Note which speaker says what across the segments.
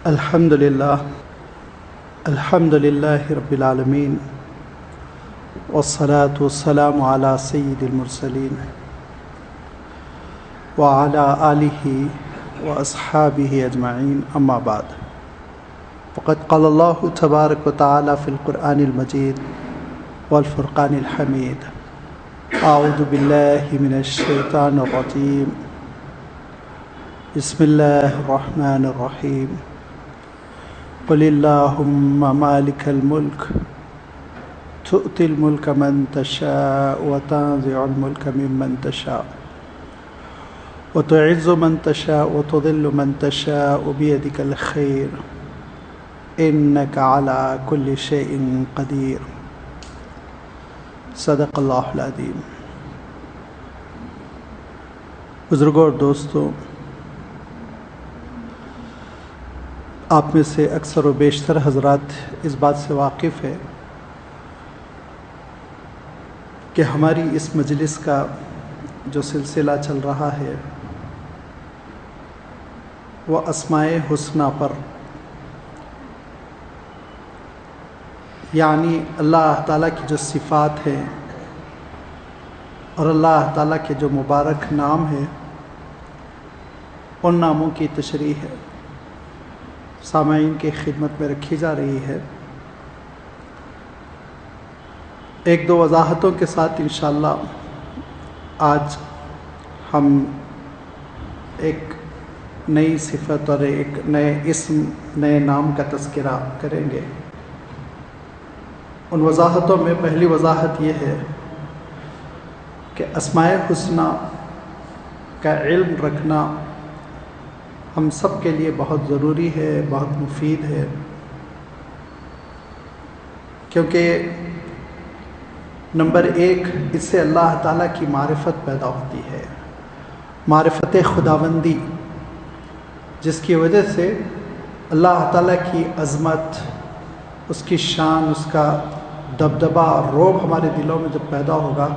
Speaker 1: الحمدللہ رب العالمین والصلاة والسلام علی سید المرسلین وعلی آلہ واصحابہ اجمعین، اما بعد، فقد قال اللہ تبارک وتعالی فی القرآن المجید والفرقان الحمید، اعوذ باللہ من الشیطان الرجیم، بسم اللہ الرحمن الرحیم، قل اللہم مالک الملک تؤتی الملک من تشاء وتنزع الملک ممن تشاء وتعز من تشاء وتذل من تشاء بیدک الخیر انک علی کل شیء قدیر، صدق اللہ العظیم۔ بزرگوں اور دوستوں، آپ میں سے اکثر و بیشتر حضرات اس بات سے واقف ہے کہ ہماری اس مجلس کا جو سلسلہ چل رہا ہے وہ اسماء حسنی پر، یعنی اللہ تعالیٰ کی جو صفات ہیں اور اللہ تعالیٰ کے جو مبارک نام ہیں ان ناموں کی تشریح ہے، سامعین کی خدمت میں رکھی جا رہی ہے۔ ایک دو وضاحتوں کے ساتھ انشاءاللہ آج ہم ایک نئی صفت اور ایک نئے اسم، نئے نام کا تذکرہ کریں گے۔ ان وضاحتوں میں پہلی وضاحت یہ ہے کہ اسماء حسنی کا علم رکھنا ہم سب کے لیے بہت ضروری ہے، بہت مفید ہے، کیونکہ نمبر ایک، اس سے اللہ تعالیٰ کی معرفت پیدا ہوتی ہے، معرفت خداوندی، جس کی وجہ سے اللہ تعالیٰ کی عظمت، اس کی شان، اس کا دبدبہ اور رعب ہمارے دلوں میں جب پیدا ہوگا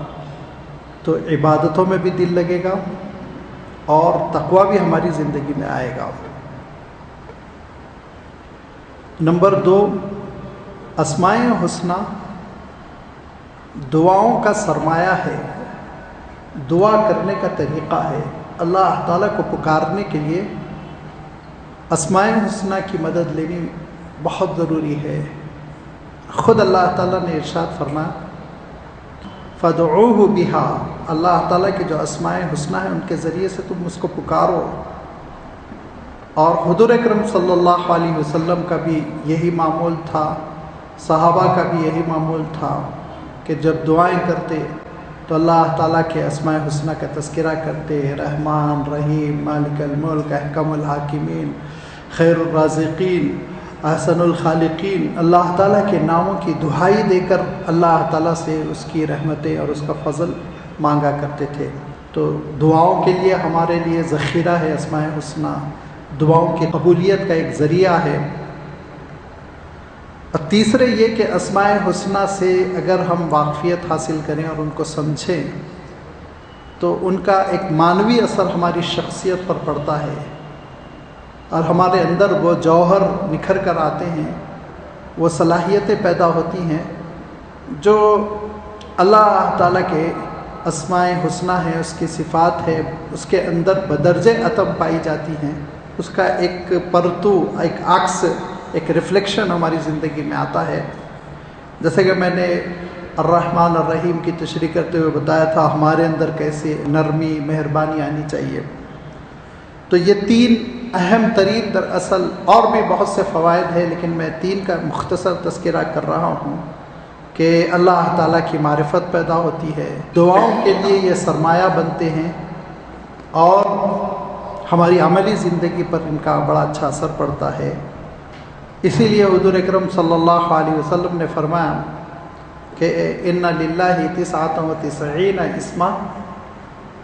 Speaker 1: تو عبادتوں میں بھی دل لگے گا اور تقویٰ بھی ہماری زندگی میں آئے گا۔ نمبر دو، اسماء حسنی دعاؤں کا سرمایہ ہے، دعا کرنے کا طریقہ ہے۔ اللہ تعالیٰ کو پکارنے کے لیے اسماء حسنی کی مدد لینی بہت ضروری ہے۔ خود اللہ تعالیٰ نے ارشاد فرمایا فَادْعُوهُ بِهَا، اللہ تعالیٰ کے جو اسماء حسنی ہیں ان کے ذریعے سے تم اس کو پکارو۔ اور حضور اکرم صلی اللہ علیہ وسلم کا بھی یہی معمول تھا، صحابہ کا بھی یہی معمول تھا کہ جب دعائیں کرتے تو اللہ تعالیٰ کے اسماء حسنی کا تذکرہ کرتے، رحمان، رحیم، مالک الملک، احکم الحاکمین، خیر الرازقین، احسن الخالقین، اللہ تعالیٰ کے ناموں کی دہائی دے کر اللہ تعالیٰ سے اس کی رحمتیں اور اس کا فضل مانگا کرتے تھے۔ تو دعاؤں کے لیے ہمارے لیے ذخیرہ ہے اسماء حسنی، دعاؤں کی قبولیت کا ایک ذریعہ ہے۔ اور تیسرے یہ کہ اسماء حسنی سے اگر ہم واقفیت حاصل کریں اور ان کو سمجھیں تو ان کا ایک معنوی اثر ہماری شخصیت پر پڑتا ہے اور ہمارے اندر وہ جوہر نکھر کر آتے ہیں، وہ صلاحیتیں پیدا ہوتی ہیں جو اللہ تعالیٰ کے اسماء حسنی ہیں، اس کی صفات ہے، اس کے اندر بدرجہ عطم پائی جاتی ہیں، اس کا ایک پرتو، ایک عکس، ایک ریفلیکشن ہماری زندگی میں آتا ہے۔ جیسے کہ میں نے الرحمن الرحیم کی تشریح کرتے ہوئے بتایا تھا ہمارے اندر کیسے نرمی، مہربانی آنی چاہیے۔ تو یہ تین اہم ترین، دراصل اور بھی بہت سے فوائد ہیں لیکن میں تین کا مختصر تذکرہ کر رہا ہوں کہ اللہ تعالیٰ کی معرفت پیدا ہوتی ہے، دعاؤں کے لیے یہ سرمایہ بنتے ہیں اور ہماری عملی زندگی پر ان کا بڑا اچھا اثر پڑتا ہے۔ اسی لیے حضور اکرم صلی اللہ علیہ وسلم نے فرمایا کہ ان للہ 99 اسما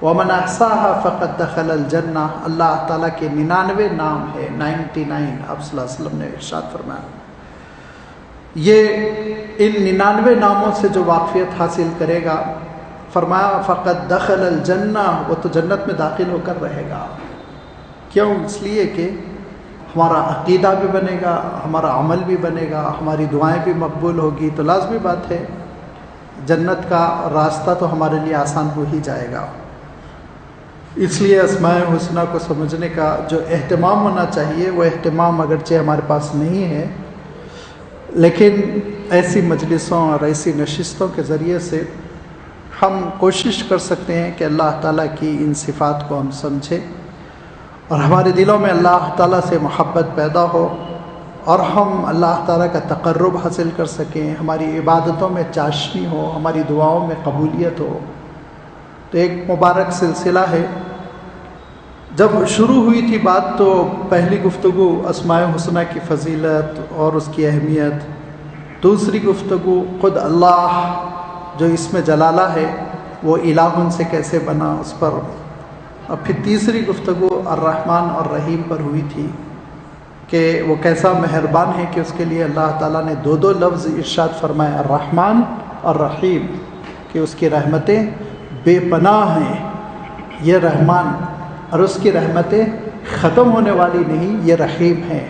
Speaker 1: ومن احصاها فقد دخل الجنہ، اللہ تعالیٰ کے 99 نام ہے، 99، آپ صلی اللہ علیہ وسلم نے ارشاد فرمایا۔ یہ ان 99 ناموں سے جو واقفیت حاصل کرے گا، فرمایا فقد دخل الجنہ، وہ تو جنت میں داخل ہو کر رہے گا۔ کیوں؟ اس لیے کہ ہمارا عقیدہ بھی بنے گا، ہمارا عمل بھی بنے گا، ہماری دعائیں بھی مقبول ہوگی، تو لازمی بات ہے جنت کا راستہ تو ہمارے لیے آسان ہو ہی جائے گا۔ اس لیے اسماء الحسنی کو سمجھنے کا جو اہتمام ہونا چاہیے وہ اہتمام اگرچہ ہمارے پاس نہیں ہے، لیکن ایسی مجلسوں اور ایسی نشستوں کے ذریعے سے ہم کوشش کر سکتے ہیں کہ اللہ تعالیٰ کی ان صفات کو ہم سمجھیں اور ہمارے دلوں میں اللہ تعالیٰ سے محبت پیدا ہو اور ہم اللہ تعالیٰ کا تقرب حاصل کر سکیں، ہماری عبادتوں میں چاشنی ہو، ہماری دعاؤں میں قبولیت ہو۔ تو ایک مبارک سلسلہ ہے، جب شروع ہوئی تھی بات تو پہلی گفتگو اسماء الحسنی کی فضیلت اور اس کی اہمیت، دوسری گفتگو خود اللہ جو اس میں جلالہ ہے وہ الہ سے کیسے بنا اس پر، اور پھر تیسری گفتگو الرحمن اور رحیم پر ہوئی تھی کہ وہ کیسا مہربان ہے کہ اس کے لیے اللہ تعالیٰ نے دو لفظ ارشاد فرمائے، الرحمن اور رحیم، کہ اس کی رحمتیں بے پناہ ہیں، یہ رحمان، اور اس کی رحمتیں ختم ہونے والی نہیں، یہ رحیم ہے۔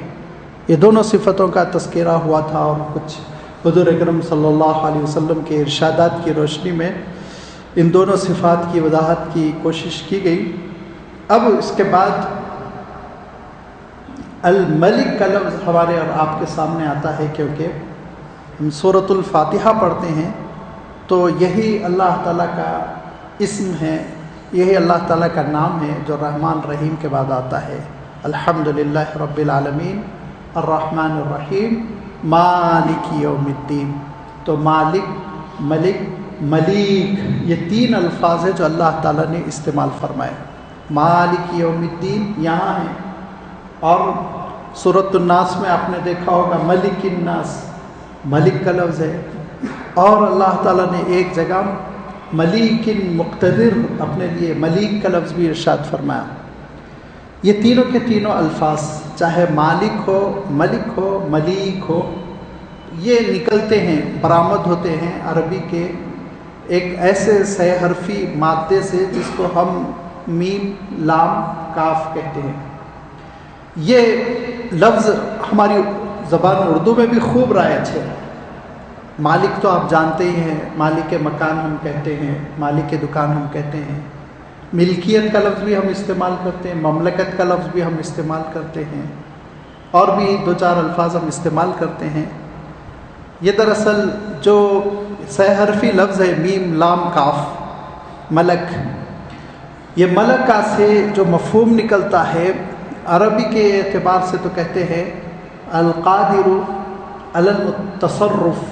Speaker 1: یہ دونوں صفتوں کا تذکرہ ہوا تھا اور کچھ حضور اکرم صلی اللہ علیہ وسلم کے ارشادات کی روشنی میں ان دونوں صفات کی وضاحت کی کوشش کی گئی۔ اب اس کے بعد الملک کا لفظ ہمارے اور آپ کے سامنے آتا ہے، کیونکہ ہم سورۃ الفاتحہ پڑھتے ہیں تو یہی اللہ تعالیٰ کا اسم ہے، یہی اللہ تعالیٰ کا نام ہے جو رحمان رحیم کے بعد آتا ہے۔ الحمدللہ رب العالمین الرحمن الرحیم مالک یوم الدین۔ تو مالک، ملک، ملیک، یہ تین الفاظ ہیں جو اللہ تعالیٰ نے استعمال فرمائے۔ مالک یوم الدین یہاں ہے، اور سورۃ الناس میں آپ نے دیکھا ہوگا ملک الناس، ملک کا لفظ ہے، اور اللہ تعالیٰ نے ایک جگہ ملیک مقتدر اپنے لیے ملیک کا لفظ بھی ارشاد فرمایا۔ یہ تینوں کے تینوں الفاظ چاہے مالک ہو، ملک ہو، ملیک ہو، یہ نکلتے ہیں، برآمد ہوتے ہیں عربی کے ایک ایسے سہ حرفی مادے سے جس کو ہم میم لام کاف کہتے ہیں۔ یہ لفظ ہماری زبان اردو میں بھی خوب رائج ہے۔ مالک تو آپ جانتے ہی ہیں، مالک مکان ہم کہتے ہیں، مالک دکان ہم کہتے ہیں، ملکیت کا لفظ بھی ہم استعمال کرتے ہیں، مملکت کا لفظ بھی ہم استعمال کرتے ہیں، اور بھی دو چار الفاظ ہم استعمال کرتے ہیں۔ یہ دراصل جو سہ حرفی لفظ ہے میم لام کاف، ملک، یہ ملک کا سے جو مفہوم نکلتا ہے عربی کے اعتبار سے تو کہتے ہیں القادر علی التصرف۔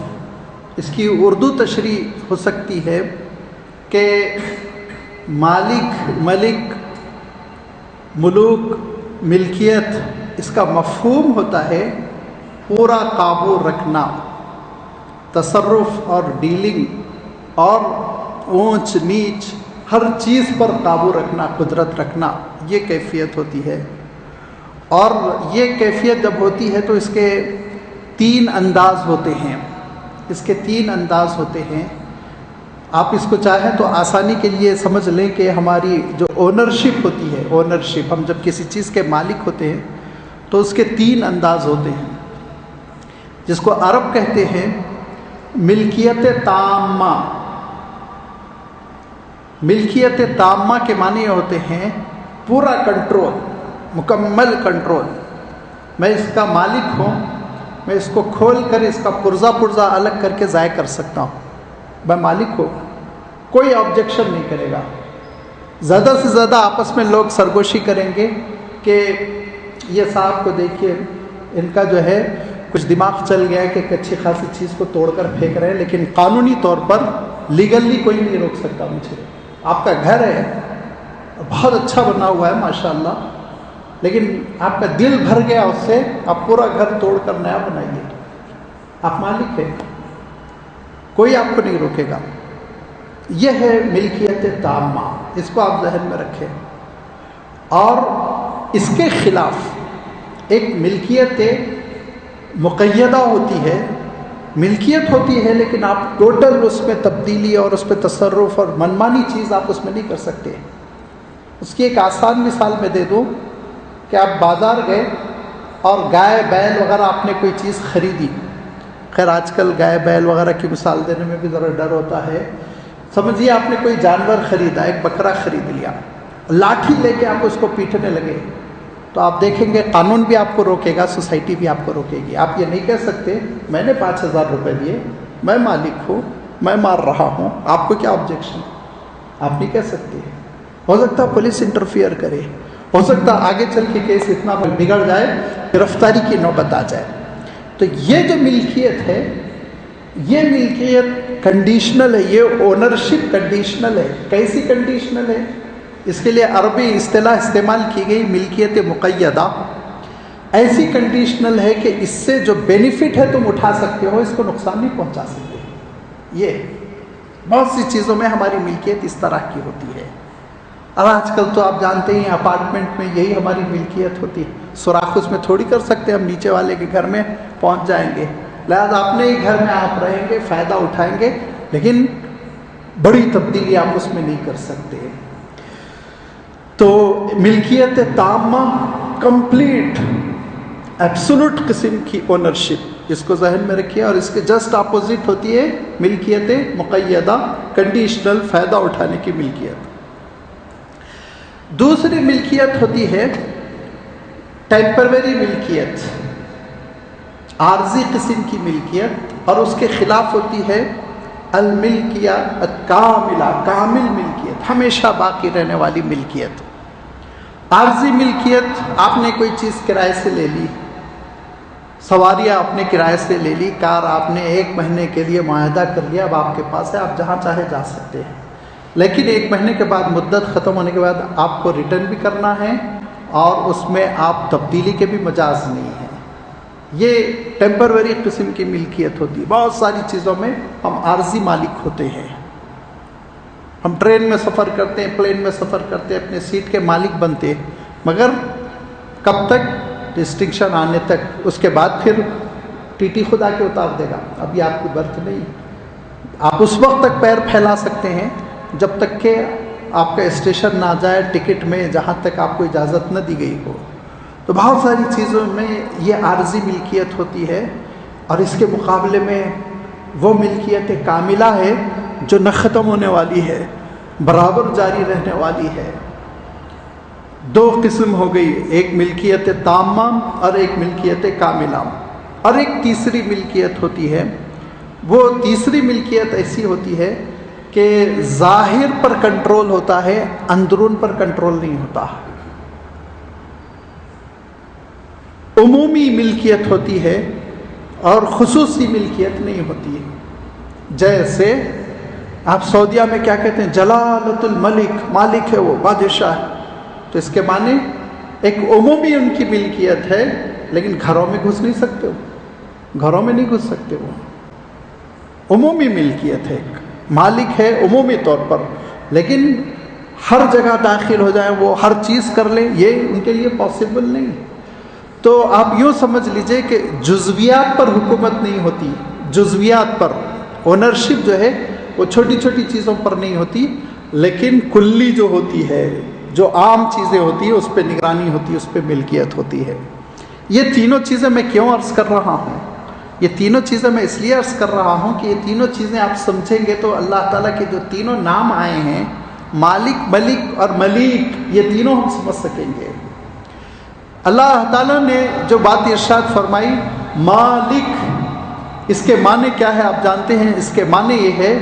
Speaker 1: اس کی اردو تشریح ہو سکتی ہے کہ مالک، ملک، ملوک، ملکیت، اس کا مفہوم ہوتا ہے پورا قابو رکھنا، تصرف اور ڈیلنگ اور اونچ نیچ ہر چیز پر قابو رکھنا، قدرت رکھنا، یہ کیفیت ہوتی ہے۔ اور یہ کیفیت جب ہوتی ہے تو اس کے تین انداز ہوتے ہیں، اس کے تین انداز ہوتے ہیں۔ آپ اس کو چاہیں تو آسانی کے لیے سمجھ لیں کہ ہماری جو اونرشپ ہوتی ہے، اونرشپ، ہم جب کسی چیز کے مالک ہوتے ہیں تو اس کے تین انداز ہوتے ہیں، جس کو عرب کہتے ہیں ملکیت تامہ۔ ملکیت تامہ کے معنی ہوتے ہیں پورا کنٹرول، مکمل کنٹرول۔ میں اس کا مالک ہوں، میں اس کو کھول کر اس کا پرزہ الگ کر کے ضائع کر سکتا ہوں، میں مالک ہوں، کوئی آبجیکشن نہیں کرے گا۔ زیادہ سے زیادہ آپس میں لوگ سرگوشی کریں گے کہ یہ صاحب کو دیکھیے، ان کا جو ہے کچھ دماغ چل گیا ہے کہ ایک اچھی خاصی چیز کو توڑ کر پھینک رہے ہیں، لیکن قانونی طور پر لیگلی کوئی نہیں روک سکتا مجھے۔ آپ کا گھر ہے، بہت اچھا بنا ہوا ہے ماشاءاللہ، لیکن آپ کا دل بھر گیا اس سے، آپ پورا گھر توڑ کر نیا بنائیے، آپ مالک ہیں، کوئی آپ کو نہیں روکے گا۔ یہ ہے ملکیت تامہ، اس کو آپ ذہن میں رکھیں۔ اور اس کے خلاف ایک ملکیت مقیدہ ہوتی ہے، ملکیت ہوتی ہے لیکن آپ ٹوٹل اس میں تبدیلی اور اس پہ تصرف اور منمانی چیز آپ اس میں نہیں کر سکتے۔ اس کی ایک آسان مثال میں دے دوں کہ آپ بازار گئے اور گائے بیل وغیرہ آپ نے کوئی چیز خریدی، خیر آج کل گائے بیل وغیرہ کی مثال دینے میں بھی ذرا ڈر ہوتا ہے، سمجھیے آپ نے کوئی جانور خریدا، ایک بکرا خرید لیا، لاٹھی لے کے آپ اس کو پیٹنے لگے، تو آپ دیکھیں گے قانون بھی آپ کو روکے گا، سوسائٹی بھی آپ کو روکے گی. آپ یہ نہیں کہہ سکتے میں نے 5,000 روپے دیے، میں مالک ہوں، میں مار رہا ہوں، آپ کو کیا آبجیکشن؟ آپ نہیں کہہ سکتے. ہو سکتا پولیس انٹرفیئر کرے، ہو سکتا آگے چل کے کیس اتنا بگڑ جائے، گرفتاری کی نوبت آ جائے. تو یہ جو ملکیت ہے، یہ ملکیت کنڈیشنل ہے، یہ اونرشپ کنڈیشنل ہے. کیسی کنڈیشنل ہے؟ اس کے لیے عربی اصطلاح استعمال کی گئی ملکیت مقیدہ. ایسی کنڈیشنل ہے کہ اس سے جو بینیفٹ ہے تم اٹھا سکتے ہو، اس کو نقصان نہیں پہنچا سکتے. یہ بہت سی چیزوں میں ہماری ملکیت اس طرح کی ہوتی ہے. اور آج کل تو آپ جانتے ہیں اپارٹمنٹ میں یہی ہماری ملکیت ہوتی ہے، سوراخ اس میں تھوڑی کر سکتے، ہم نیچے والے کے گھر میں پہنچ جائیں گے، لہذا اپنے ہی گھر میں آپ رہیں گے، فائدہ اٹھائیں گے، لیکن بڑی تبدیلی آپ اس میں نہیں کر سکتے. تو ملکیت تامہ، کمپلیٹ، ایبسولوٹ قسم کی اونرشپ، اس کو ذہن میں رکھیے. اور اس کے جسٹ اپوزٹ ہوتی ہے ملکیت مقیدہ، کنڈیشنل، فائدہ اٹھانے کی ملکیت. دوسری ملکیت ہوتی ہے ٹیمپروری ملکیت، عارضی قسم کی ملکیت، اور اس کے خلاف ہوتی ہے الملکیہ الکاملہ، کامل ملکیت، ہمیشہ باقی رہنے والی ملکیت. عارضی ملکیت، آپ نے کوئی چیز کرائے سے لے لی، سواریاں آپ نے کرائے سے لے لی، کار آپ نے 1 مہینے کے لیے معاہدہ کر لیا، اب آپ کے پاس ہے، آپ جہاں چاہے جا سکتے ہیں. لیکن 1 مہینے کے بعد، مدت ختم ہونے کے بعد آپ کو ریٹرن بھی کرنا ہے، اور اس میں آپ تبدیلی کے بھی مجاز نہیں ہیں. یہ ٹیمپروری قسم کی ملکیت ہوتی ہے. بہت ساری چیزوں میں ہم عارضی مالک ہوتے ہیں. ہم ٹرین میں سفر کرتے ہیں، پلین میں سفر کرتے ہیں، اپنے سیٹ کے مالک بنتے ہیں، مگر کب تک؟ ڈسٹنکشن آنے تک. اس کے بعد پھر ٹی ٹی خود آ کے اتار دے گا، ابھی آپ کی برتھ نہیں. آپ اس وقت تک پیر پھیلا سکتے ہیں جب تک کہ آپ کا اسٹیشن نہ جائے ٹکٹ میں، جہاں تک آپ کو اجازت نہ دی گئی ہو. تو بہت ساری چیزوں میں یہ عارضی ملکیت ہوتی ہے. اور اس کے مقابلے میں وہ ملکیت کاملہ ہے جو نہ ختم ہونے والی ہے، برابر جاری رہنے والی ہے. 2 قسم ہو گئی، ایک ملکیت تامہ اور ایک ملکیت کاملہ. اور ایک تیسری ملکیت ہوتی ہے. وہ تیسری ملکیت ایسی ہوتی ہے کہ ظاہر پر کنٹرول ہوتا ہے، اندرون پر کنٹرول نہیں ہوتا. عمومی ملکیت ہوتی ہے اور خصوصی ملکیت نہیں ہوتی ہے. جیسے آپ سعودیہ میں کیا کہتے ہیں؟ جلالت الملک، مالک ہے وہ، بادشاہ ہے. تو اس کے معنی ایک عمومی ان کی ملکیت ہے، لیکن گھروں میں گھس نہیں سکتے ہو، گھروں میں نہیں گھس سکتے. وہ عمومی ملکیت ہے، مالک ہے عمومی طور پر، لیکن ہر جگہ داخل ہو جائیں، وہ ہر چیز کر لیں، یہ ان کے لیے پاسبل نہیں. تو آپ یوں سمجھ لیجئے کہ جزویات پر حکومت نہیں ہوتی، جزویات پر اونرشپ جو ہے وہ چھوٹی چھوٹی چیزوں پر نہیں ہوتی، لیکن کلی جو ہوتی ہے، جو عام چیزیں ہوتی ہیں، اس پہ نگرانی ہوتی ہے، اس پہ ملکیت ہوتی ہے. یہ تینوں چیزیں میں کیوں عرض کر رہا ہوں؟ یہ تینوں چیزیں میں اس لیے عرض کر رہا ہوں کہ یہ تینوں چیزیں آپ سمجھیں گے تو اللہ تعالیٰ کے جو تینوں نام آئے ہیں، مالک، ملک اور ملیک، یہ تینوں ہم سمجھ سکیں گے. اللہ تعالیٰ نے جو بات ارشاد فرمائی مالک، اس کے معنی کیا ہے آپ جانتے ہیں؟ اس کے معنی یہ ہے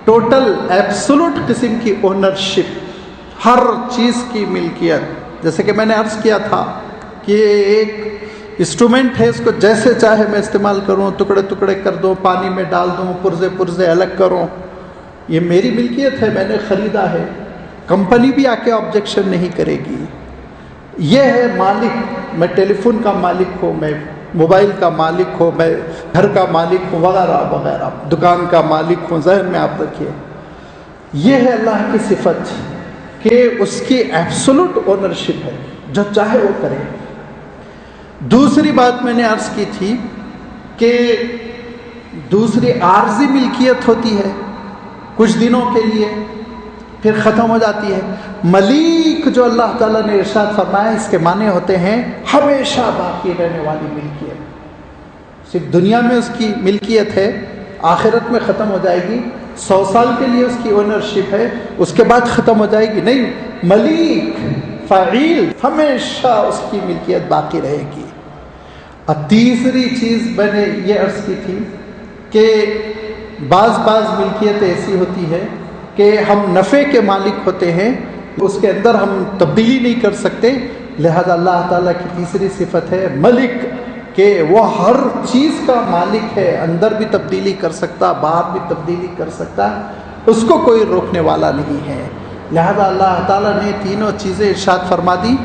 Speaker 1: ٹوٹل ایبسولوٹ قسم کی اونرشپ، ہر چیز کی ملکیت. جیسے کہ میں نے عرض کیا تھا کہ ایک انسٹرومنٹ ہے، اس کو جیسے چاہے میں استعمال کروں، ٹکڑے ٹکڑے کر دوں، پانی میں ڈال دوں، پرزے پرزے الگ کروں، یہ میری ملکیت ہے، میں نے خریدا ہے. کمپنی بھی آ کے آبجیکشن نہیں کرے گی. یہ ہے مالک. میں ٹیلی فون کا مالک ہوں، میں موبائل کا مالک ہوں، میں گھر کا مالک ہوں، وغیرہ وغیرہ، دکان کا مالک ہوں. ذہن میں آپ رکھیے، یہ ہے اللہ کی صفت کہ اس کی ایبسولوٹ اونرشپ ہے، جو چاہے وہ کرے. دوسری بات میں نے عرض کی تھی کہ دوسری عارضی ملکیت ہوتی ہے کچھ دنوں کے لیے، پھر ختم ہو جاتی ہے۔ ملیک جو اللہ تعالیٰ نے ارشاد فرمایا، اس کے معنی ہوتے ہیں ہمیشہ باقی رہنے والی ملکیت۔ صرف دنیا میں اس کی ملکیت ہے، آخرت میں ختم ہو جائے گی، 100 سال کے لیے اس کی اونرشپ ہے، اس کے بعد ختم ہو جائے گی، نہیں، ملیک فعیل، ہمیشہ اس کی ملکیت باقی رہے گی۔ اور تیسری چیز میں نے یہ عرض کی تھی کہ بعض ملکیت ایسی ہوتی ہے کہ ہم نفع کے مالک ہوتے ہیں، اس کے اندر ہم تبدیلی نہیں کر سکتے، لہذا اللہ تعالیٰ کی تیسری صفت ہے ملک، کہ وہ ہر چیز کا مالک ہے، اندر بھی تبدیلی کر سکتا، باہر بھی تبدیلی کر سکتا، اس کو کوئی روکنے والا نہیں ہے۔ لہذا اللہ تعالیٰ نے تینوں چیزیں ارشاد فرما دی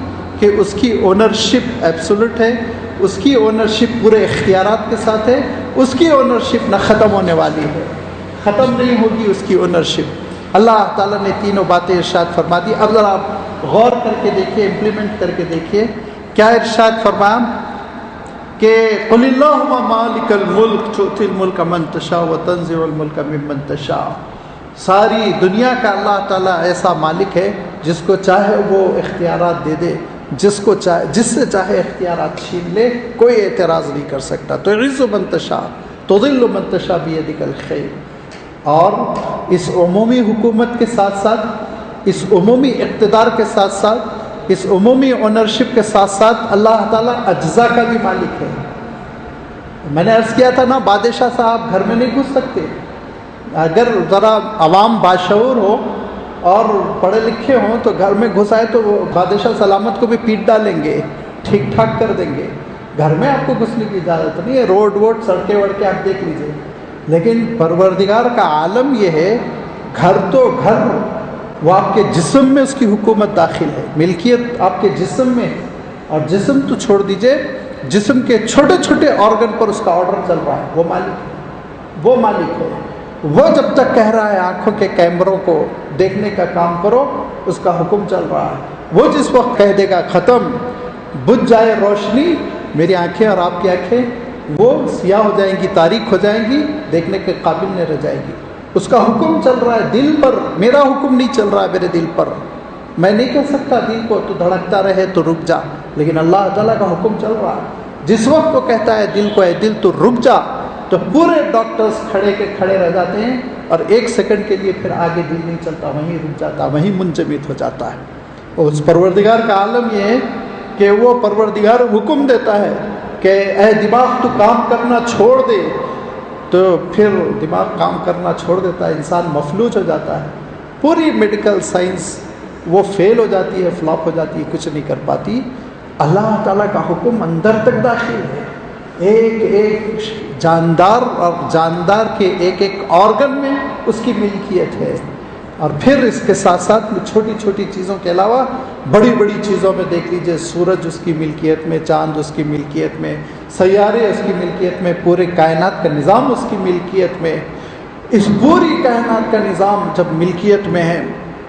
Speaker 1: کہ اس کی اونرشپ ایبسولوٹ ہے، اس کی اونرشپ پورے اختیارات کے ساتھ ہے، اس کی اونرشپ نہ ختم ہونے والی ہے، ختم نہیں ہوگی اس کی اونرشپ۔ اللہ تعالیٰ نے تینوں باتیں ارشاد فرما دی۔ اب ذرا آپ غور کر کے دیکھیے، امپلیمنٹ کر کے دیکھیے کیا ارشاد فرمایا کہ قل اللہم مالک الملک تؤتی الملک من تشاء وتنزع الملک ممن تشاء۔ ساری دنیا کا اللہ تعالیٰ ایسا مالک ہے جس کو چاہے وہ اختیارات دے دے، جس سے چاہے اختیارات چھین لے، کوئی اعتراض نہیں کر سکتا۔ تو تعز من تشاء تذل من تشاء بیدک الخیر۔ اور اس عمومی حکومت کے ساتھ ساتھ، اس عمومی اقتدار کے ساتھ ساتھ، اس عمومی اونرشپ کے ساتھ ساتھ اللہ تعالیٰ اجزا کا بھی مالک ہے۔ میں نے عرض کیا تھا نا، بادشاہ صاحب گھر میں نہیں گھس سکتے۔ اگر ذرا عوام باشعور ہو اور پڑھے لکھے ہوں تو گھر میں گھس آئے تو وہ بادشاہ سلامت کو بھی پیٹ ڈالیں گے، ٹھیک ٹھاک کر دیں گے۔ گھر میں آپ کو گھسنے کی اجازت نہیں ہے، روڈ سڑکیں وڑکیں آپ دیکھ لیجئے۔ لیکن پروردگار کا عالم یہ ہے، گھر تو گھر، وہ آپ کے جسم میں اس کی حکومت داخل ہے، ملکیت آپ کے جسم میں ہے۔ اور جسم تو چھوڑ دیجئے، جسم کے چھوٹے چھوٹے آرگن پر اس کا آرڈر چل رہا ہے، وہ مالک ہے، وہ مالک ہے۔ وہ جب تک کہہ رہا ہے آنکھوں کے کیمروں کو دیکھنے کا کام کرو، اس کا حکم چل رہا ہے۔ وہ جس وقت کہہ دے گا ختم، بجھ جائے روشنی، میری آنکھیں اور آپ کی آنکھیں وہ سیاہ ہو جائیں گی، تاریک ہو جائیں گی، دیکھنے کے قابل نہیں رہ جائے گی۔ اس کا حکم چل رہا ہے دل پر، میرا حکم نہیں چل رہا ہے میرے دل پر۔ میں نہیں کہہ سکتا دل کو تو دھڑکتا رہے تو رک جا، لیکن اللہ تعالیٰ کا حکم چل رہا ہے۔ جس وقت وہ کہتا ہے دل کو، اے دل تو رک جا، تو پورے ڈاکٹرز کھڑے کے کھڑے رہ جاتے ہیں، اور ایک سیکنڈ کے لیے پھر آگے دل نہیں چلتا، وہیں رک جاتا، وہیں منجمد ہو جاتا ہے۔ اور اس پروردگار کا عالم یہ ہے کہ وہ پروردگار حکم دیتا ہے کہ اے دماغ تو کام کرنا چھوڑ دے، تو پھر دماغ کام کرنا چھوڑ دیتا ہے، انسان مفلوج ہو جاتا ہے۔ پوری میڈیکل سائنس وہ فیل ہو جاتی ہے، فلاپ ہو جاتی ہے، کچھ نہیں کر پاتی۔ اللہ تعالیٰ کا حکم اندر تک داخل ہے، ایک ایک جاندار اور جاندار کے ایک ایک آرگن میں اس کی ملکیت ہے۔ اور پھر اس کے ساتھ ساتھ چھوٹی چھوٹی چیزوں کے علاوہ بڑی بڑی چیزوں میں دیکھ لیجئے، سورج اس کی ملکیت میں، چاند اس کی ملکیت میں، سیارے اس کی ملکیت میں، پورے کائنات کا نظام اس کی ملکیت میں۔ اس پوری کائنات کا نظام جب ملکیت میں ہے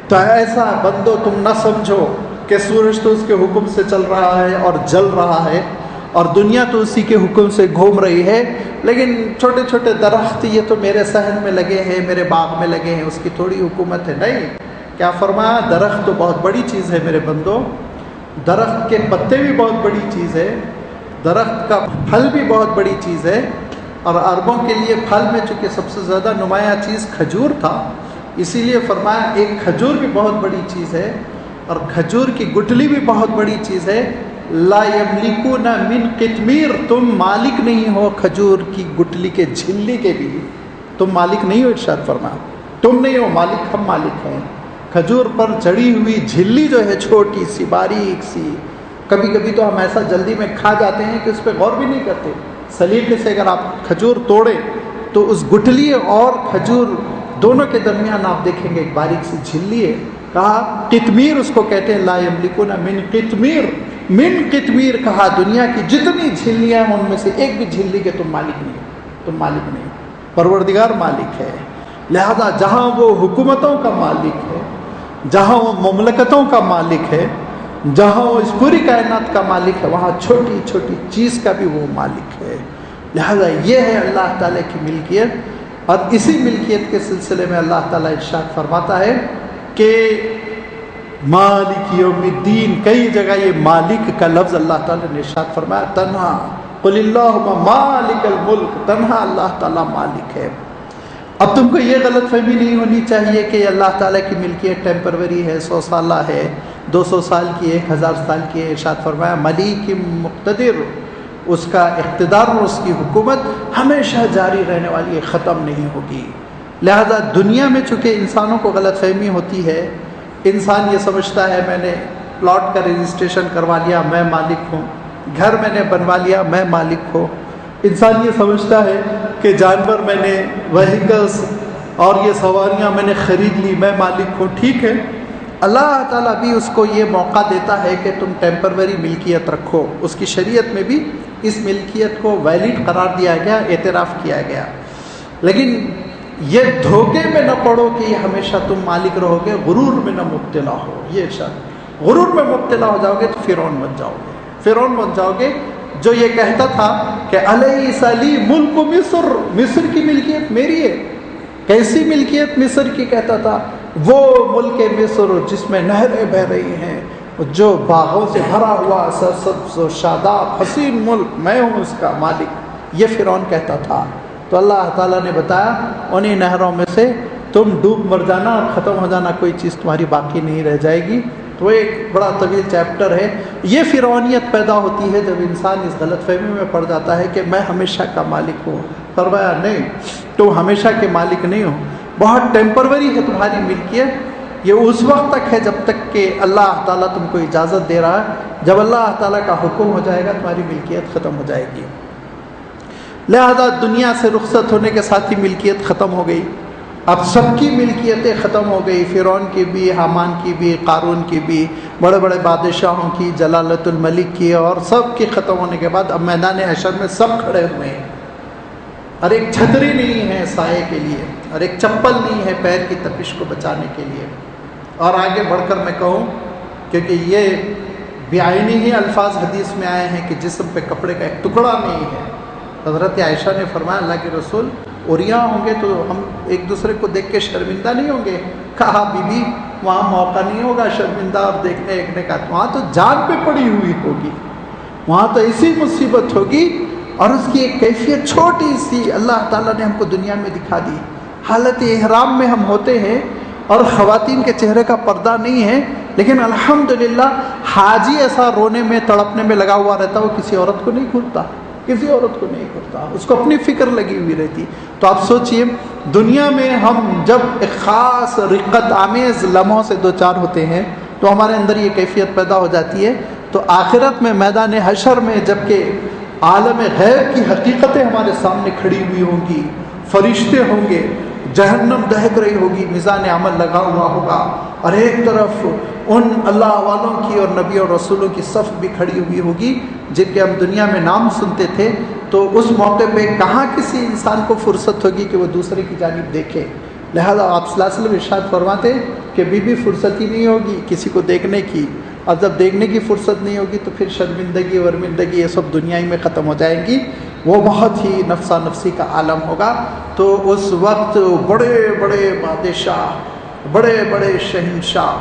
Speaker 1: تو ایسا بندو تم نہ سمجھو کہ سورج تو اس کے حکم سے چل رہا ہے اور جل رہا ہے، اور دنیا تو اسی کے حکم سے گھوم رہی ہے، لیکن چھوٹے چھوٹے درخت یہ تو میرے صحن میں لگے ہیں، میرے باغ میں لگے ہیں، اس کی تھوڑی حکومت ہے۔ نہیں، کیا فرمایا؟ درخت تو بہت بڑی چیز ہے میرے بندو، درخت کے پتے بھی بہت بڑی چیز ہے، درخت کا پھل بھی بہت بڑی چیز ہے۔ اور عربوں کے لیے پھل میں چونکہ سب سے زیادہ نمایاں چیز کھجور تھا، اسی لیے فرمایا ایک کھجور بھی بہت بڑی چیز ہے، اور کھجور کی گٹلی بھی بہت بڑی چیز ہے۔ لا یملکون من قطمیر، تم مالک نہیں ہو کھجور کی گٹلی کے جھلی کے بھی، تم مالک نہیں ہو، ارشاد فرمایا تم نہیں ہو مالک، ہم مالک ہیں۔ کھجور پر چڑھی ہوئی جھلی جو ہے چھوٹی سی باریک سی، کبھی کبھی تو ہم ایسا جلدی میں کھا جاتے ہیں کہ اس پہ غور بھی نہیں کرتے۔ سلیقے سے اگر آپ کھجور توڑیں تو اس گٹلی اور کھجور دونوں کے درمیان آپ دیکھیں گے ایک باریک سی جھلی ہے، کہا قطمیر اس کو کہتے ہیں، لا یملکون من قطمیر، من قطمیر کہا دنیا کی جتنی جھلیاں ہیں ان میں سے ایک بھی جھلی کے تم مالک نہیں، تم مالک نہیں، پروردگار مالک ہے۔ لہذا جہاں وہ حکومتوں کا مالک ہے، جہاں وہ مملکتوں کا مالک ہے، جہاں وہ اس پوری کائنات کا مالک ہے، وہاں چھوٹی چھوٹی چیز کا بھی وہ مالک ہے۔ لہذا یہ ہے اللہ تعالیٰ کی ملکیت، اور اسی ملکیت کے سلسلے میں اللہ تعالیٰ ارشاد فرماتا ہے کہ مالک یوم الدین، کئی جگہ یہ مالک کا لفظ اللہ تعالیٰ نے ارشاد فرمایا، تنہا قل اللہم مالک الملک، تنہا اللہ تعالیٰ مالک ہے۔ اب تم کو یہ غلط فہمی نہیں ہونی چاہیے کہ اللہ تعالیٰ کی ملکیت ٹیمپروری ہے، 100 سالہ ہے، 200 سال کی، 1000 سال کی ہے۔ ارشاد فرمایا ملیک مقتدر، اس کا اقتدار اور اس کی حکومت ہمیشہ جاری رہنے والی ہے، ختم نہیں ہوگی۔ لہذا دنیا میں چونکہ انسانوں کو غلط فہمی ہوتی ہے، انسان یہ سمجھتا ہے میں نے پلاٹ کا رجسٹریشن کروا لیا میں مالک ہوں، گھر میں نے بنوا لیا میں مالک ہوں۔ انسان یہ سمجھتا ہے کہ جانور میں نے، وہیکلس اور یہ سواریاں میں نے خرید لی میں مالک ہوں۔ ٹھیک ہے، اللہ تعالیٰ بھی اس کو یہ موقع دیتا ہے کہ تم ٹیمپروری ملکیت رکھو، اس کی شریعت میں بھی اس ملکیت کو ویلڈ قرار دیا گیا، اعتراف کیا گیا۔ لیکن یہ دھوکے میں نہ پڑو کہ یہ ہمیشہ تم مالک رہو گے، غرور میں نہ مبتلا ہو۔ یہ ارشاد، غرور میں مبتلا ہو جاؤ گے تو فرعون بن جاؤ گے، فرعون بن جاؤ گے جو یہ کہتا تھا کہ الیس لی ملک مصر، مصر کی ملکیت میری ہے۔ کیسی ملکیت مصر کی؟ کہتا تھا وہ ملک مصر جس میں نہریں بہ رہی ہیں، جو باغوں سے بھرا ہوا سرسبز و شاداب حسین ملک، میں ہوں اس کا مالک، یہ فرعون کہتا تھا۔ تو اللہ تعالیٰ نے بتایا انہیں نہروں میں سے تم ڈوب مر جانا اور ختم ہو جانا، کوئی چیز تمہاری باقی نہیں رہ جائے گی۔ تو ایک بڑا طویل چیپٹر ہے۔ یہ فرعونیت پیدا ہوتی ہے جب انسان اس غلط فہمی میں پڑ جاتا ہے کہ میں ہمیشہ کا مالک ہوں۔ فرمایا نہیں، تم ہمیشہ کے مالک نہیں ہو، بہت ٹیمپروری ہے تمہاری ملکیت، یہ اس وقت تک ہے جب تک کہ اللہ تعالیٰ تم کو اجازت دے رہا ہے۔ جب اللہ تعالیٰ کا حکم ہو جائے گا تمہاری ملکیت ختم ہو جائے گی۔ لہذا دنیا سے رخصت ہونے کے ساتھ ہی ملکیت ختم ہو گئی۔ اب سب کی ملکیتیں ختم ہو گئی، فرعون کی بھی، حامان کی بھی، قارون کی بھی، بڑے بڑے بادشاہوں کی، جلالت الملک کی، اور سب کی ختم ہونے کے بعد اب میدان حشر میں سب کھڑے ہوئے ہیں، اور ایک چھتری نہیں ہے سائے کے لیے، اور ایک چپل نہیں ہے پیر کی تپش کو بچانے کے لیے۔ اور آگے بڑھ کر میں کہوں، کیونکہ یہ بعینی ہی الفاظ حدیث میں آئے ہیں کہ جسم پہ کپڑے کا ایک ٹکڑا نہیں ہے۔ حضرت عائشہ نے فرمایا اللہ کے رسول عریاں ہوں گے تو ہم ایک دوسرے کو دیکھ کے شرمندہ نہیں ہوں گے؟ کہا بی بی وہاں موقع نہیں ہوگا شرمندہ اور دیکھنے ایکنے کا، وہاں تو جان پہ پڑی ہوئی ہوگی، وہاں تو ایسی مصیبت ہوگی۔ اور اس کی ایک کیفیت چھوٹی سی اللہ تعالیٰ نے ہم کو دنیا میں دکھا دی۔ حالت احرام میں ہم ہوتے ہیں اور خواتین کے چہرے کا پردہ نہیں ہے، لیکن الحمدللہ حاجی ایسا رونے میں تڑپنے میں لگا ہوا رہتا، وہ کسی عورت کو نہیں گھرتا، کسی عورت کو نہیں کرتا، اس کو اپنی فکر لگی ہوئی رہتی۔ تو آپ سوچئے دنیا میں ہم جب ایک خاص رقت آمیز لمحوں سے دوچار ہوتے ہیں تو ہمارے اندر یہ کیفیت پیدا ہو جاتی ہے۔ تو آخرت میں میدان حشر میں جب کہ عالم غیب کی حقیقتیں ہمارے سامنے کھڑی ہوئی ہوں گی، فرشتے ہوں گے، جہنم دہک رہی ہوگی، میزان عمل لگا ہوا ہوگا، اور ایک طرف ان اللہ والوں کی اور نبی اور رسولوں کی صف بھی کھڑی ہوئی ہوگی جن کے ہم دنیا میں نام سنتے تھے۔ تو اس موقع پہ کہاں کسی انسان کو فرصت ہوگی کہ وہ دوسرے کی جانب دیکھے؟ لہذا آپ صلی اللہ علیہ وسلم ارشاد فرماتے کہ بی فرصت ہی نہیں ہوگی کسی کو دیکھنے کی، اور جب دیکھنے کی فرصت نہیں ہوگی تو پھر شرمندگی ورمندگی یہ سب دنیا ہی میں ختم ہو جائیں گی، وہ بہت ہی نفسا نفسی کا عالم ہوگا۔ تو اس وقت بڑے بڑے بادشاہ، بڑے بڑے شہنشاہ،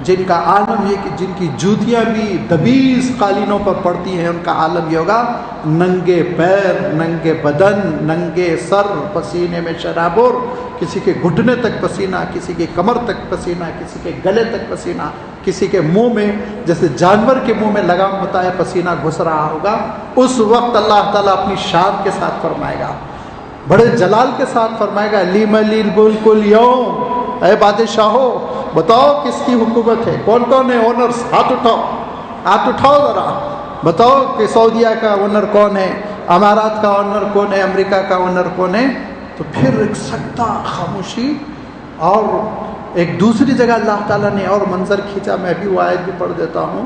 Speaker 1: جن کا عالم یہ کہ جن کی جوتیاں بھی دبیز قالینوں پر پڑتی ہیں، ان کا عالم یہ ہوگا ننگے پیر، ننگے بدن، ننگے سر، پسینے میں شرابور، کسی کے گھٹنے تک پسینہ، کسی کے کمر تک پسینہ، کسی کے گلے تک پسینہ، کسی کے منہ میں جیسے جانور کے منہ میں لگام ہوتا ہے پسینہ گھس رہا ہوگا۔ اس وقت اللہ تعالیٰ اپنی شان کے ساتھ فرمائے گا، بڑے جلال کے ساتھ فرمائے گا لیمن الملک اليوم، اے بادشاہو بتاؤ کس کی حکومت ہے، کون کون ہے اونرز، ہاتھ اٹھاؤ، ہاتھ اٹھاؤ ذرا، بتاؤ کہ سعودیہ کا اونر کون ہے، امارات کا اونر کون ہے، امریکہ کا اونر کون ہے۔ تو پھر ایک سکتہ، خاموشی، اور ایک دوسری جگہ اللہ تعالیٰ نے اور منظر کھینچا، میں بھی وہ آیت بھی پڑھ دیتا ہوں،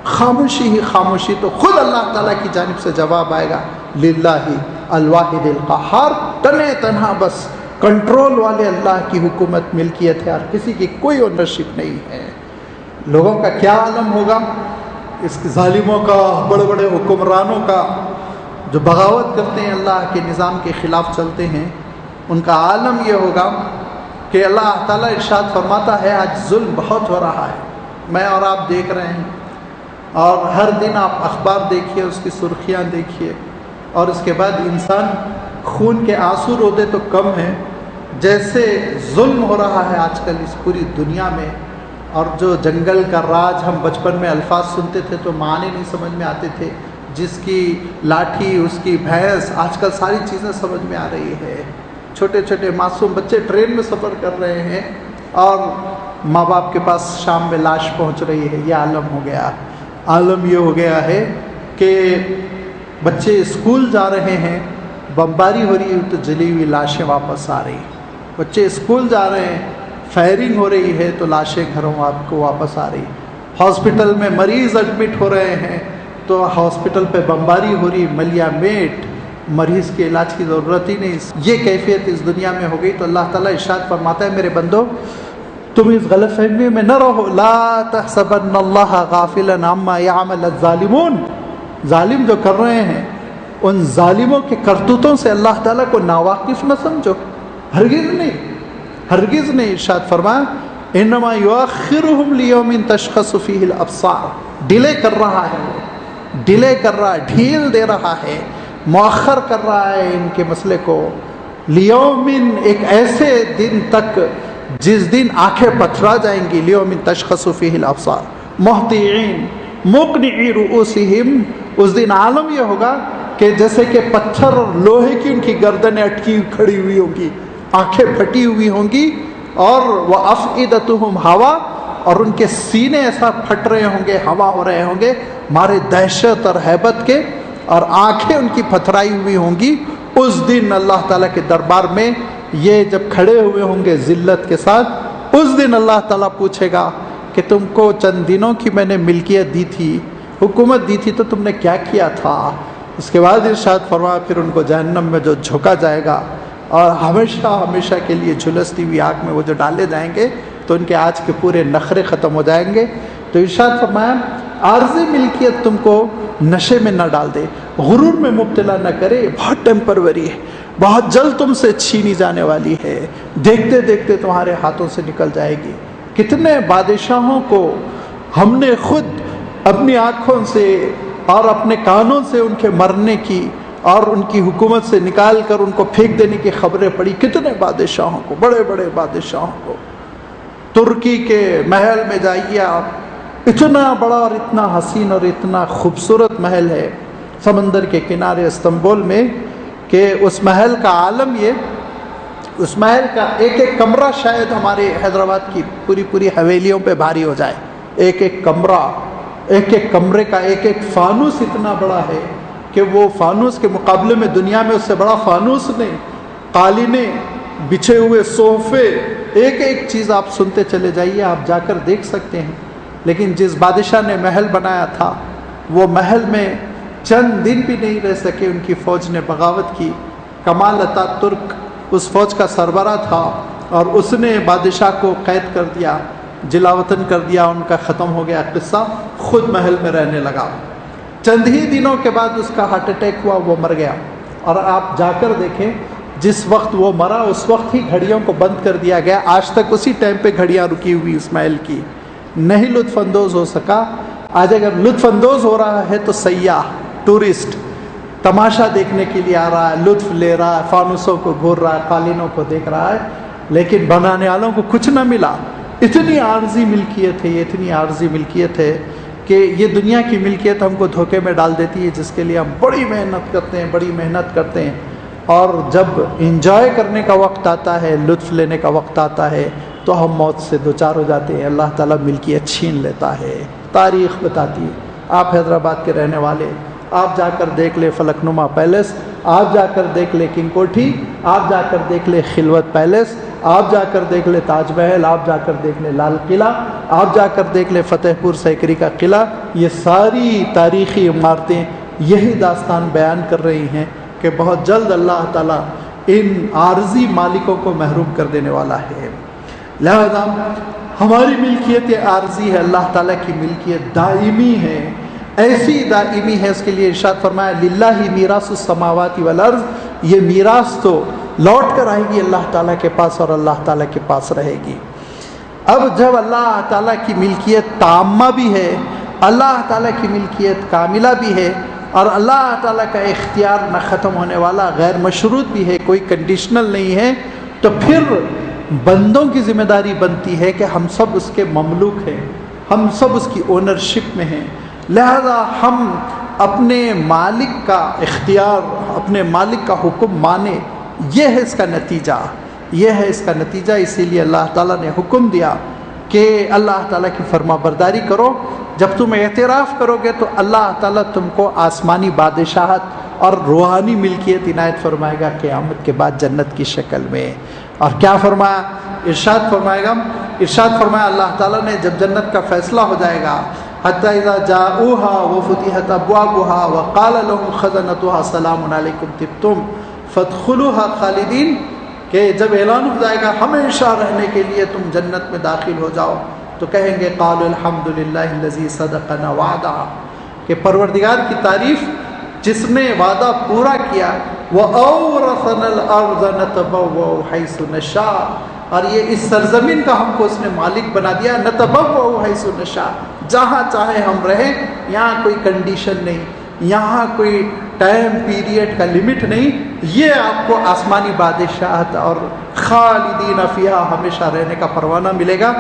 Speaker 1: خاموشی ہی خاموشی، تو خود اللہ تعالیٰ کی جانب سے جواب آئے گا للہ الواحد القہار، تنہا تنہا بس کنٹرول والے اللہ کی حکومت ملکیت ہے، اور کسی کی کوئی اونرشپ نہیں ہے۔ لوگوں کا کیا عالم ہوگا، اس ظالموں کا، بڑے بڑے حکمرانوں کا جو بغاوت کرتے ہیں، اللہ کے نظام کے خلاف چلتے ہیں، ان کا عالم یہ ہوگا کہ اللہ تعالیٰ ارشاد فرماتا ہے آج ظلم بہت ہو رہا ہے، میں اور آپ دیکھ رہے ہیں، اور ہر دن آپ اخبار دیکھیے، اس کی سرخیاں دیکھیے، اور اس کے بعد انسان خون کے آنسو رو دے تو کم ہے، جیسے ظلم ہو رہا ہے آج کل اس پوری دنیا میں۔ اور جو جنگل کا راج ہم بچپن میں الفاظ سنتے تھے تو معنی نہیں سمجھ میں آتے تھے، جس کی لاٹھی اس کی بھینس، آج کل ساری چیزیں سمجھ میں آ رہی ہے۔ چھوٹے چھوٹے معصوم بچے ٹرین میں سفر کر رہے ہیں اور ماں باپ کے پاس شام میں لاش پہنچ رہی ہے۔ یہ عالم ہو گیا، عالم یہ ہو گیا ہے کہ بچے اسکول جا رہے ہیں، بمباری ہو رہی ہے تو جلی ہوئی لاشیں واپس آ رہی، بچے اسکول جا رہے ہیں، فائرنگ ہو رہی ہے تو لاشیں گھروں آپ کو واپس آ رہی، ہاسپٹل میں مریض ایڈمٹ ہو رہے ہیں تو ہاسپٹل پہ بمباری ہو رہی، ملیا میٹ، مریض کے علاج کی ضرورت ہی نہیں۔ یہ کیفیت اس دنیا میں ہو گئی تو اللہ تعالیٰ ارشاد فرماتا ہے میرے بندو تم اس غلط فہمی میں نہ رہو، لا تحسبن اللہ غافلا عما یعمل الظالمون، ظالم جو کر رہے ہیں ان ظالموں کے کرتوتوں سے اللہ تعالیٰ کو ناواقف نہ سمجھو، ہرگز نہیں، ہرگز نہیں۔ ارشاد فرمایا انما یؤخرهم لیوم تشخص فیہ الابصار، ڈیلے کر رہا ہے، وہ ڈیلے کر رہا ہے، ڈھیل دے رہا ہے، مؤخر کر رہا ہے ان کے مسئلے کو، لیوم، ایک ایسے دن تک جس دن آنکھیں پتھرا جائیں گی، لیوم تشخص فیہ الابصار مہطعین مقنعی رؤوسہم، اس دن عالم یہ ہوگا کہ جیسے کہ پتھر اور لوہے کی ان کی گردنیں اٹکی کھڑی ہوئی ہوں گی، آنکھیں پھٹی ہوئی ہوں گی، اور وَأَفْئِدَتُهُمْ هَوَىٰ، اور ان کے سینے ایسا پھٹ رہے ہوں گے، ہوا ہو رہے ہوں گے مارے دہشت اور ہیبت کے، اور آنکھیں ان کی پتھرائی ہوئی ہوں گی۔ اس دن اللہ تعالیٰ کے دربار میں یہ جب کھڑے ہوئے ہوں گے ذلت کے ساتھ، اس دن اللہ تعالیٰ پوچھے گا کہ تم کو چند دنوں کی میں نے ملکیت دی تھی، حکومت دی تھی، تو تم نے کیا کیا تھا؟ اس کے بعد ارشاد فرمایا پھر ان کو جہنم میں جو جھونکا جائے گا اور ہمیشہ ہمیشہ کے لیے جھلستی ہوئی آگ میں وہ جو ڈالے جائیں گے تو ان کے آج کے پورے نخرے ختم ہو جائیں گے۔ تو ارشاد فرمایا عارضی ملکیت تم کو نشے میں نہ ڈال دے، غرور میں مبتلا نہ کرے، یہ بہت ٹیمپروری ہے، بہت جلد تم سے چھینی جانے والی ہے، دیکھتے دیکھتے تمہارے ہاتھوں سے نکل جائے گی۔ کتنے بادشاہوں کو ہم نے خود اپنی آنکھوں سے اور اپنے کانوں سے ان کے مرنے کی اور ان کی حکومت سے نکال کر ان کو پھینک دینے کی خبریں پڑی، کتنے بادشاہوں کو، بڑے بڑے بادشاہوں کو۔ ترکی کے محل میں جائیے آپ، اتنا بڑا اور اتنا حسین اور اتنا خوبصورت محل ہے سمندر کے کنارے استنبول میں کہ اس محل کا عالم یہ، اس محل کا ایک ایک کمرہ شاید ہمارے حیدرآباد کی پوری پوری حویلیوں پہ بھاری ہو جائے، ایک ایک کمرہ، ایک ایک کمرے کا ایک ایک فانوس اتنا بڑا ہے کہ وہ فانوس کے مقابلے میں دنیا میں اس سے بڑا فانوس نہیں، قالینیں، بچھے ہوئے صوفے، ایک ایک چیز آپ سنتے چلے جائیے، آپ جا کر دیکھ سکتے ہیں۔ لیکن جس بادشاہ نے محل بنایا تھا وہ محل میں چند دن بھی نہیں رہ سکے، ان کی فوج نے بغاوت کی، کمال اتات ترک اس فوج کا سربراہ تھا اور اس نے بادشاہ کو قید کر دیا، جلا وطن کر دیا، ان کا ختم ہو گیا قصہ، خود محل میں رہنے لگا۔ چند ہی دنوں کے بعد اس کا ہارٹ اٹیک ہوا، وہ مر گیا۔ اور آپ جا کر دیکھیں جس وقت وہ مرا اس وقت ہی گھڑیوں کو بند کر دیا گیا، آج تک اسی ٹائم پہ گھڑیاں رکی ہوئی اس محل کی، نہیں لطف اندوز ہو سکا۔ آج اگر لطف اندوز ہو رہا ہے تو سیاح، ٹورسٹ تماشا دیکھنے کے لیے آ رہا ہے، لطف لے رہا ہے، فانوسوں کو گھور رہا ہے، قالینوں کو دیکھ رہا ہے، لیکن بنانے والوں کو کچھ نہ ملا۔ اتنی عارضی ملکیت ہے، یہ اتنی عارضی ملکیت ہے کہ یہ دنیا کی ملکیت ہم کو دھوکے میں ڈال دیتی ہے، جس کے لیے ہم بڑی محنت کرتے ہیں، بڑی محنت کرتے ہیں، اور جب انجوائے کرنے کا وقت آتا ہے، لطف لینے کا وقت آتا ہے تو ہم موت سے دوچار ہو جاتے ہیں، اللہ تعالیٰ ملکیت چھین لیتا ہے۔ تاریخ بتاتی ہے، آپ حیدرآباد کے رہنے والے، آپ جا کر دیکھ لیں فلک نما پیلس، آپ جا کر دیکھ لیں کنگ کوٹھی، آپ جا کر دیکھ لیں خلوت پیلس، آپ جا کر دیکھ لیں تاج محل، آپ جا کر دیکھ لیں لال قلعہ، آپ جا کر دیکھ لیں فتح پور سیکری کا قلعہ، یہ ساری تاریخی عمارتیں یہی داستان بیان کر رہی ہیں کہ بہت جلد اللہ تعالیٰ ان عارضی مالکوں کو محروم کر دینے والا ہے۔ لہذا ہماری ملکیت عارضی ہے، اللہ تعالیٰ کی ملکیت دائمی ہے، ایسی دائمی ہے، اس کے لیے ارشاد فرمایا للہ میراث السماوات والارض، یہ میراث تو لوٹ کر آئے گی اللہ تعالیٰ کے پاس اور اللہ تعالیٰ کے پاس رہے گی۔ اب جب اللہ تعالیٰ کی ملکیت تامہ بھی ہے، اللہ تعالیٰ کی ملکیت کاملہ بھی ہے، اور اللہ تعالیٰ کا اختیار نہ ختم ہونے والا، غیر مشروط بھی ہے، کوئی کنڈیشنل نہیں ہے، تو پھر بندوں کی ذمہ داری بنتی ہے کہ ہم سب اس کے مملوک ہیں، ہم سب اس کی اونرشپ میں ہیں، لہذا ہم اپنے مالک کا اختیار، اپنے مالک کا حکم مانے۔ یہ ہے اس کا نتیجہ، یہ ہے اس کا نتیجہ۔ اسی لیے اللہ تعالیٰ نے حکم دیا کہ اللہ تعالیٰ کی فرما برداری کرو۔ جب تم اعتراف کرو گے تو اللہ تعالیٰ تم کو آسمانی بادشاہت اور روحانی ملکیت عنایت فرمائے گا قیامت کے بعد جنت کی شکل میں۔ اور کیا فرمایا؟ ارشاد فرمایا اللہ تعالیٰ نے جب جنت کا فیصلہ ہو جائے گا، حتی اذا جاؤوها وفتحت ابوابها وقال لهم خزنتها سلام علیکم طبتم فادخلوها خالدین، کہ جب اعلان ہو جائے گا ہمیشہ رہنے کے لیے تم جنت میں داخل ہو جاؤ، تو کہیں گے قالوا الحمد للہ الذی صدقنا وعدہ، کہ پروردگار کی تعریف جس نے وعدہ پورا کیا، وَأَوْرَثَنَا الْأَرْضَ نَتَبَوَّأُ حَيْثُ نَشَاءُ، اور یہ اس سرزمین کا ہم کو اس نے مالک بنا دیا، نَتَبَوَّأُ حَيْثُ نَشَاءُ، جہاں چاہے ہم رہیں، یہاں کوئی کنڈیشن نہیں، یہاں کوئی ٹائم پیریڈ کا لمٹ نہیں، یہ آپ کو آسمانی بادشاہت اور خالدین فیہا ہمیشہ رہنے کا پروانہ ملے گا۔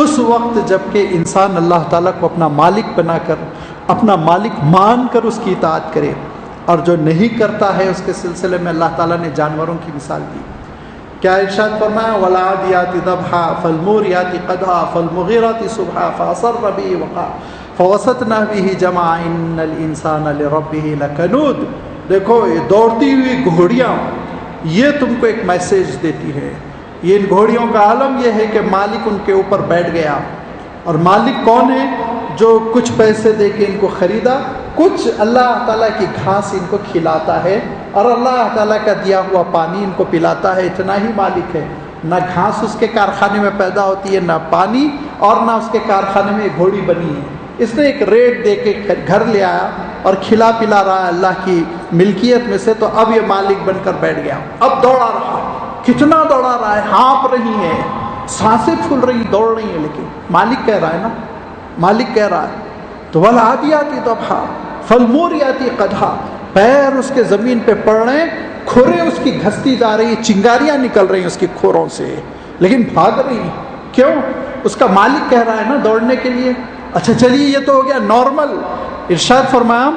Speaker 1: اس وقت جب کہ انسان اللہ تعالیٰ کو اپنا مالک بنا کر، اپنا مالک مان کر اس کی اطاعت کرے، اور جو نہیں کرتا ہے اس کے سلسلے میں اللہ تعالیٰ نے جانوروں کی مثال دی۔ کیا ارشاد فرمایا؟ وَالْعَادِيَاتِ ضَبْحًا فَالْمُورِيَاتِ قَدْحًا فَالْمُغِيرَاتِ صُبْحًا فَأَثَرْنَ بِهِ وَقْعًا فَوَسَطْنَ بِهِ جَمْعًا إِنَّ الْإِنسَانَ لِرَبِّهِ لَكَنُودٌ۔ دیکھو یہ دوڑتی ہوئی گھوڑیاں، یہ تم کو ایک میسیج دیتی ہے۔ یہ ان گھوڑیوں کا عالم یہ ہے کہ مالک ان کے اوپر بیٹھ گیا، اور مالک کون ہے؟ جو کچھ پیسے دے کے ان کو خریدا، کچھ اللہ تعالیٰ کی گھاس ان کو کھلاتا ہے، اور اللہ تعالیٰ کا دیا ہوا پانی ان کو پلاتا ہے، اتنا ہی مالک ہے۔ نہ گھاس اس کے کارخانے میں پیدا ہوتی ہے، نہ پانی، اور نہ اس کے کارخانے میں گھوڑی بنی ہے۔ اس نے ایک ریٹ دے کے گھر لے آیا اور کھلا پلا رہا ہے اللہ کی ملکیت میں سے، تو اب یہ مالک بن کر بیٹھ گیا، اب دوڑا رہا، کتنا دوڑا رہا ہے، ہانپ رہی ہے، سانسیں پھول رہی، دوڑ رہی ہیں، لیکن مالک کہہ رہا ہے نا، مالک کہہ رہا ہے۔ تو وَالْعَادِيَاتِ ضَبْحًا فَالْمُورِيَاتِ قَدْحًا، پیر اس کے زمین پہ پڑ رہے ہیں، کھریں اس کی گھستی جا رہی، چنگاریاں نکل رہی ہیں اس کی کھروں سے، لیکن بھاگ رہی، کیوں؟ اس کا مالک کہہ رہا ہے نا دوڑنے کے لیے۔ اچھا چلیے یہ تو ہو گیا نارمل۔ ارشاد فرمایا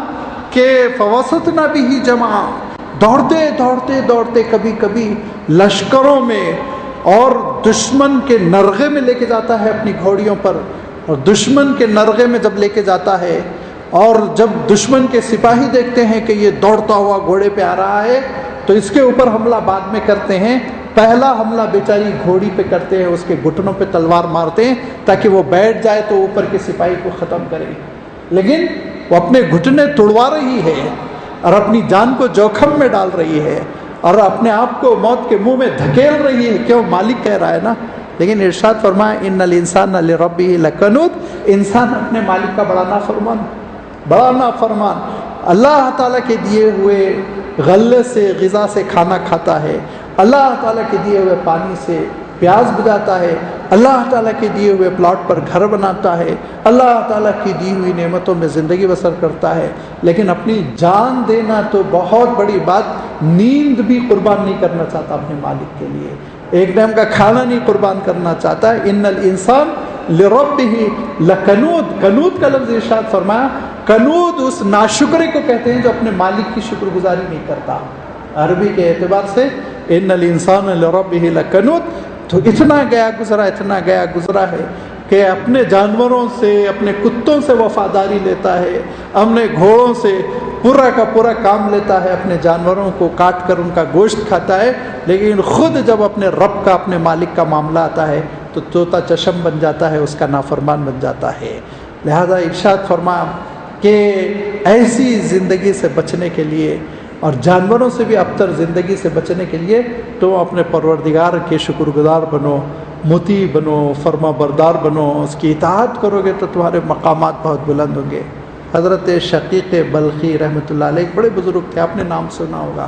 Speaker 1: کہ فَوَسَطْنَ بِهِ جَمْعًا، دوڑتے دوڑتے دوڑتے کبھی کبھی لشکروں میں اور دشمن کے نرغے میں لے کے جاتا ہے اپنی گھوڑیوں پر، اور دشمن کے نرغے میں جب لے کے جاتا ہے، اور جب دشمن کے سپاہی دیکھتے ہیں کہ یہ دوڑتا ہوا گھوڑے پہ آ رہا ہے، تو اس کے اوپر حملہ بعد میں کرتے ہیں، پہلا حملہ بیچاری گھوڑی پہ کرتے ہیں، اس کے گھٹنوں پہ تلوار مارتے ہیں تاکہ وہ بیٹھ جائے تو اوپر کے سپاہی کو ختم کرے، لیکن وہ اپنے گھٹنے توڑوا رہی ہے اور اپنی جان کو جوخم میں ڈال رہی ہے اور اپنے آپ کو موت کے منہ میں دھکیل رہی ہے، کیوں؟ مالک کہہ رہا ہے نا۔ لیکن ارشاد فرمایا ان الانسان لربہ لکنود، انسان اپنے مالک کا بڑا نافرمان، بڑا نافرمان، اللہ تعالیٰ کے دیے ہوئے غلے سے، غذا سے کھانا کھاتا ہے، اللہ تعالیٰ کے دیے ہوئے پانی سے پیاس بجھاتا ہے، اللہ تعالیٰ کے دیے ہوئے پلاٹ پر گھر بناتا ہے، اللہ تعالیٰ کی دی ہوئی نعمتوں میں زندگی بسر کرتا ہے، لیکن اپنی جان دینا تو بہت بڑی بات، نیند بھی قربان نہیں کرنا چاہتا اپنے مالک کے لیے، ایک ٹائم کا کھانا نہیں قربان کرنا چاہتا ہے۔ ان الانسان لربہ لکنود، کنود کا لفظ ارشاد فرمایا، کنود اس ناشکرے کو کہتے ہیں جو اپنے مالک کی شکر گزاری نہیں کرتا، عربی کے اعتبار سے ان الانسان لربہ لکنود، تو اتنا گیا گزرا ہے کہ اپنے جانوروں سے، اپنے کتوں سے وفاداری لیتا ہے، اپنے گھوڑوں سے پورا کا پورا کام لیتا ہے، اپنے جانوروں کو کاٹ کر ان کا گوشت کھاتا ہے، لیکن خود جب اپنے رب کا، اپنے مالک کا معاملہ آتا ہے تو طوطا چشم بن جاتا ہے، اس کا نافرمان بن جاتا ہے۔ لہذا ارشاد فرمایا کہ ایسی زندگی سے بچنے کے لیے اور جانوروں سے بھی ابتر زندگی سے بچنے کے لیے تو اپنے پروردگار کے شکر گزار بنو، مطیع بنو، فرما بردار بنو، اس کی اطاعت کرو گے تو تمہارے مقامات بہت بلند ہوں گے۔ حضرت شقیق بلخی رحمۃ اللہ علیہ ایک بڑے بزرگ تھے، آپ نے نام سنا ہوگا،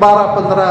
Speaker 1: 12-15